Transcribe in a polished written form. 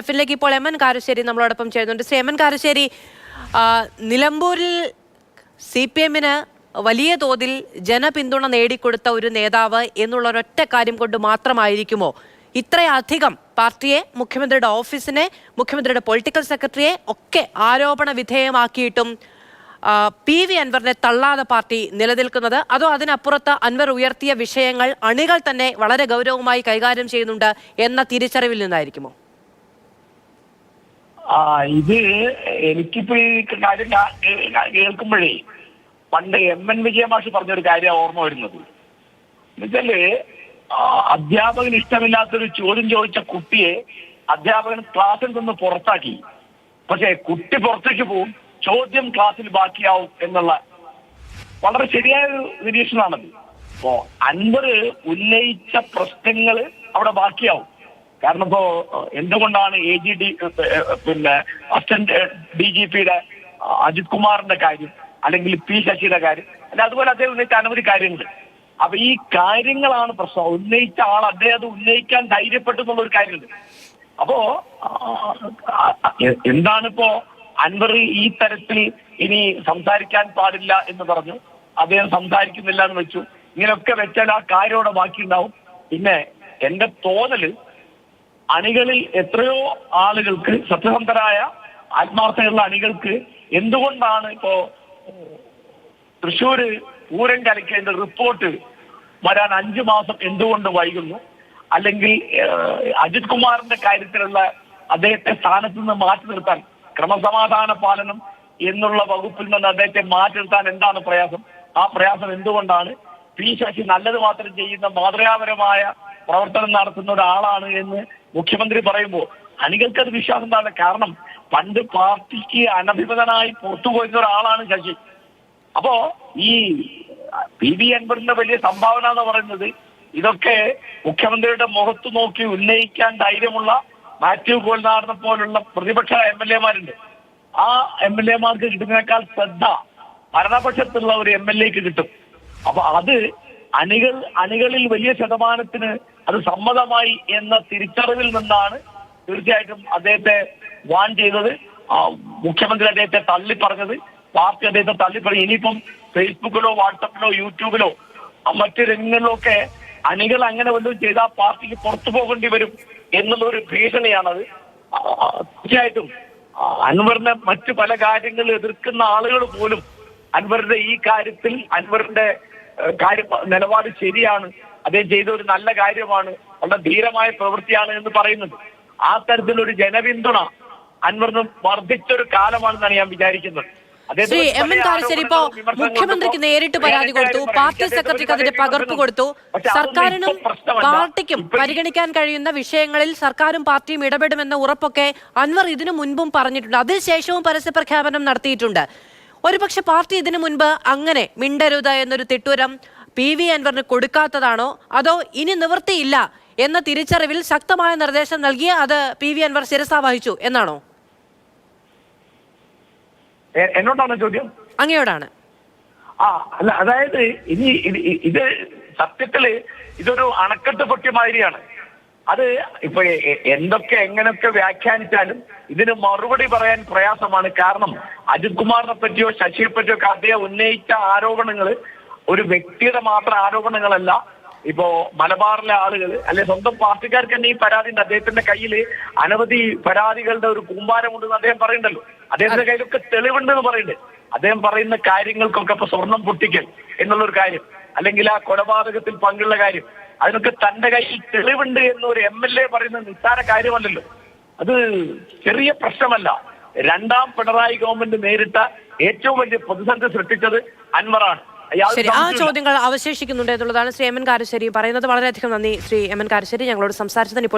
എഫിലേക്ക് ഇപ്പോൾ M N Karassery നമ്മളോടൊപ്പം ചേരുന്നുണ്ട്. ശ്രീ എം എൻ കാരശ്ശേരി, നിലമ്പൂരിൽ CPM-ന് വലിയ തോതിൽ ജനപിന്തുണ നേടിക്കൊടുത്ത ഒരു നേതാവ് എന്നുള്ള ഒരൊറ്റ കാര്യം കൊണ്ട് മാത്രമായിരിക്കുമോ ഇത്രയധികം പാർട്ടിയെ, മുഖ്യമന്ത്രിയുടെ ഓഫീസിനെ, മുഖ്യമന്ത്രിയുടെ പൊളിറ്റിക്കൽ സെക്രട്ടറിയെ ഒക്കെ ആരോപണ വിധേയമാക്കിയിട്ടും PV അൻവറിനെ തള്ളാതെ പാർട്ടി നിലനിൽക്കുന്നത്? അതോ അതിനപ്പുറത്ത് അൻവർ ഉയർത്തിയ വിഷയങ്ങൾ അണികൾ തന്നെ വളരെ ഗൗരവമായി കൈകാര്യം ചെയ്യുന്നുണ്ട് എന്ന തിരിച്ചറിവിൽ നിന്നായിരിക്കുമോ? ഇത് എനിക്കിപ്പോ ഈ കാര്യം കേൾക്കുമ്പോഴേ പണ്ട് MN വിജയമാഷ് പറഞ്ഞൊരു കാര്യം ഓർമ്മ വരുന്നത്. എന്നുവെച്ചാല് അധ്യാപകന് ഇഷ്ടമില്ലാത്തൊരു ചോദ്യം ചോദിച്ച കുട്ടിയെ അധ്യാപകൻ ക്ലാസ്സിൽ നിന്ന് പുറത്താക്കി. പക്ഷെ കുട്ടി പുറത്തേക്ക് പോവും, ചോദ്യം ക്ലാസ്സിൽ ബാക്കിയാവും എന്നുള്ള വളരെ ശരിയായ ഒരു നിരീക്ഷണമാണത്. അപ്പോ അൻവർ ഉന്നയിച്ച പ്രശ്നങ്ങൾ അവിടെ ബാക്കിയാവും. കാരണം ഇപ്പോ എന്തുകൊണ്ടാണ് AGD അസിസ്റ്റന്റ് DGP-യുടെ അജിത് കുമാറിന്റെ കാര്യം, അല്ലെങ്കിൽ P ശശിയുടെ കാര്യം, അല്ല അതുപോലെ അദ്ദേഹം ഉന്നയിച്ച അനവധി കാര്യങ്ങൾ. അപ്പൊ ഈ കാര്യങ്ങളാണ് പ്രശ്നം. ഉന്നയിച്ച ആൾ അദ്ദേഹം അത് ഉന്നയിക്കാൻ ധൈര്യപ്പെട്ടു എന്നുള്ളൊരു കാര്യമുണ്ട്. അപ്പോ എന്താണിപ്പോ അൻവർ ഈ തരത്തിൽ ഇനി സംസാരിക്കാൻ പാടില്ല എന്ന് പറഞ്ഞു, അദ്ദേഹം സംസാരിക്കുന്നില്ല എന്ന് വെച്ചു. ഇങ്ങനെയൊക്കെ വെച്ചാൽ ആ കാര്യം അവിടെ ബാക്കിയുണ്ടാവും. പിന്നെ എന്റെ തോന്നല് അണികളിൽ എത്രയോ ആളുകൾക്ക്, സത്യസന്ധരായ ആത്മാർത്ഥതയുള്ള അണികൾക്ക് എന്തുകൊണ്ടാണ് ഇപ്പോ തൃശ്ശൂര് പൂരം കലക്കേണ്ട റിപ്പോർട്ട് വരാൻ 5 മാസം എന്തുകൊണ്ട് വൈകുന്നു, അല്ലെങ്കിൽ അജിത് കുമാറിന്റെ കാര്യത്തിലുള്ള അദ്ദേഹത്തെ സ്ഥാനത്ത് നിന്ന് മാറ്റി നിർത്താൻ, ക്രമസമാധാന പാലനം എന്നുള്ള വകുപ്പിൽ നിന്ന് അദ്ദേഹത്തെ മാറ്റി നിർത്താൻ എന്താണ് പ്രയാസം? ആ പ്രയാസം എന്തുകൊണ്ടാണ്? P ശശി നല്ലത് മാത്രം ചെയ്യുന്ന മാതൃകാപരമായ പ്രവർത്തനം നടത്തുന്ന ഒരാളാണ് എന്ന് മുഖ്യമന്ത്രി പറയുമ്പോൾ അണികൾക്കത് വിശ്വാസം ഉണ്ടാവില്ല. കാരണം പണ്ട് പാർട്ടിക്ക് അനഭിമതനായി പുറത്തുപോയിരുന്ന ഒരാളാണ് ശശി. അപ്പോ ഈ PV അൻവറിന്റെ വലിയ സംഭാവന എന്ന് പറയുന്നത് ഇതൊക്കെ മുഖ്യമന്ത്രിയുടെ മുഖത്ത് നോക്കി ഉന്നയിക്കാൻ ധൈര്യമുള്ള മാത്യു കോൽനാടനെ പോലുള്ള പ്രതിപക്ഷ MLA-മാരുണ്ട്. ആ MLA-മാർക്ക് കിട്ടുന്നതിനേക്കാൾ ശ്രദ്ധ ഭരണപക്ഷത്തുള്ള ഒരു MLA-ക്ക് കിട്ടും. അപ്പൊ അത് അണികളിൽ വലിയ ശതമാനത്തിന് അത് സമ്മതമായി എന്ന തിരിച്ചറിവിൽ നിന്നാണ് തീർച്ചയായിട്ടും അദ്ദേഹത്തെ വാൺ ചെയ്തത്. മുഖ്യമന്ത്രി അദ്ദേഹത്തെ തള്ളി പറഞ്ഞത്, പാർട്ടി അദ്ദേഹത്തെ തള്ളിപ്പറഞ്ഞു. ഇനിയിപ്പം ഫേസ്ബുക്കിലോ വാട്സപ്പിലോ യൂട്യൂബിലോ മറ്റു രംഗങ്ങളിലോ ഒക്കെ അണികൾ അങ്ങനെ വല്ലതും ചെയ്താൽ പാർട്ടിക്ക് പുറത്തു പോകേണ്ടി വരും എന്നുള്ള ഒരു ഭീഷണിയാണത്. തീർച്ചയായിട്ടും അൻവറിനെ മറ്റു പല കാര്യങ്ങളിൽ എതിർക്കുന്ന ആളുകൾ പോലും അൻവറിന്റെ ഈ കാര്യത്തിൽ അൻവറിന്റെ നിലപാട് ശരിയാണ്, അദ്ദേഹം ചെയ്ത ഒരു നല്ല കാര്യമാണ്, വളരെ ധീരമായ പ്രവൃത്തിയാണ് എന്ന് പറയുന്നുണ്ട്. ആ തരത്തിലൊരു ജനപിന്തുണ അൻവറിന് വർദ്ധിച്ചൊരു കാലമാണെന്നാണ് ഞാൻ വിചാരിക്കുന്നത്. ശ്രീ എം എൻ കാരശ്ശേരി, ഇപ്പോ മുഖ്യമന്ത്രിക്ക് നേരിട്ട് പരാതി കൊടുത്തു, പാർട്ടി സെക്രട്ടറിക്ക് അതിന്റെ പകർപ്പ് കൊടുത്തു. സർക്കാരിനും പാർട്ടിക്കും പരിഗണിക്കാൻ കഴിയുന്ന വിഷയങ്ങളിൽ സർക്കാരും പാർട്ടിയും ഇടപെടുമെന്ന ഉറപ്പൊക്കെ അൻവർ ഇതിനു മുൻപും പറഞ്ഞിട്ടുണ്ട്. അതിനുശേഷവും പരസ്യ പ്രഖ്യാപനം നടത്തിയിട്ടുണ്ട്. ഒരുപക്ഷെ പാർട്ടി ഇതിനു മുൻപ് അങ്ങനെ മിണ്ടരുത് എന്നൊരു തിട്ടൂരം PV അൻവറിന് കൊടുക്കാത്തതാണോ, അതോ ഇനി നിവൃത്തിയില്ല എന്ന തിരിച്ചറിവിൽ ശക്തമായ നിർദ്ദേശം നൽകി അത് PV അൻവർ ശിരസാ വഹിച്ചു എന്നാണോ? എന്നോടാണ് ചോദ്യം? അങ്ങയോടാണ്. അല്ല, അതായത് ഇനി ഇത് സത്യത്തില് ഇതൊരു അണക്കെട്ട് പൊട്ടിയ മാതിരിയാണ്. അത് ഇപ്പൊ എന്തൊക്കെ എങ്ങനെയൊക്കെ വ്യാഖ്യാനിച്ചാലും ഇതിന് മറുപടി പറയാൻ പ്രയാസമാണ്. കാരണം അജിത് കുമാറിനെ പറ്റിയോ ശശിയെ പറ്റിയോ ഒക്കെ അദ്ദേഹം ഉന്നയിച്ച ആരോപണങ്ങൾ ഒരു വ്യക്തിയുടെ മാത്രം ആരോപണങ്ങളല്ല. ഇപ്പോ മലബാറിലെ ആളുകൾ, അല്ലെ സ്വന്തം പാർട്ടിക്കാർക്ക് തന്നെ ഈ പരാതി ഉണ്ട്. അദ്ദേഹത്തിന്റെ കയ്യിൽ അനവധി പരാതികളുടെ ഒരു കൂമ്പാരമുണ്ടെന്ന് അദ്ദേഹം പറയുന്നുണ്ടല്ലോ. അദ്ദേഹത്തിന്റെ കയ്യിലൊക്കെ തെളിവുണ്ടെന്ന് പറയുന്നുണ്ട്. അദ്ദേഹം പറയുന്ന കാര്യങ്ങൾക്കൊക്കെ ഇപ്പൊ സ്വർണം പൊട്ടിക്കൽ എന്നുള്ളൊരു കാര്യം, അല്ലെങ്കിൽ ആ കൊലപാതകത്തിൽ പങ്കുള്ള കാര്യം, അതിനൊക്കെ തന്റെ കയ്യിൽ തെളിവുണ്ട് എന്നൊരു MLA പറയുന്നത് നിസ്സാര കാര്യമല്ലല്ലോ. അത് ചെറിയ പ്രശ്നമല്ല. 2ാം പിണറായി ഗവൺമെന്റ് നേരിട്ട ഏറ്റവും വലിയ പ്രതിസന്ധി സൃഷ്ടിച്ചത് അൻവറാണ്. ശരി, ആ ചോദ്യങ്ങൾ അവശേഷിക്കുന്നുണ്ട് എന്നുള്ളതാണ് ശ്രീ എം എൻ കാരശ്ശേരി പറയുന്നത്. വളരെയധികം നന്ദി ശ്രീ എം എൻ കാരശ്ശേരി, ഞങ്ങളോട് സംസാരിച്ചതിന്. ഇപ്പോൾ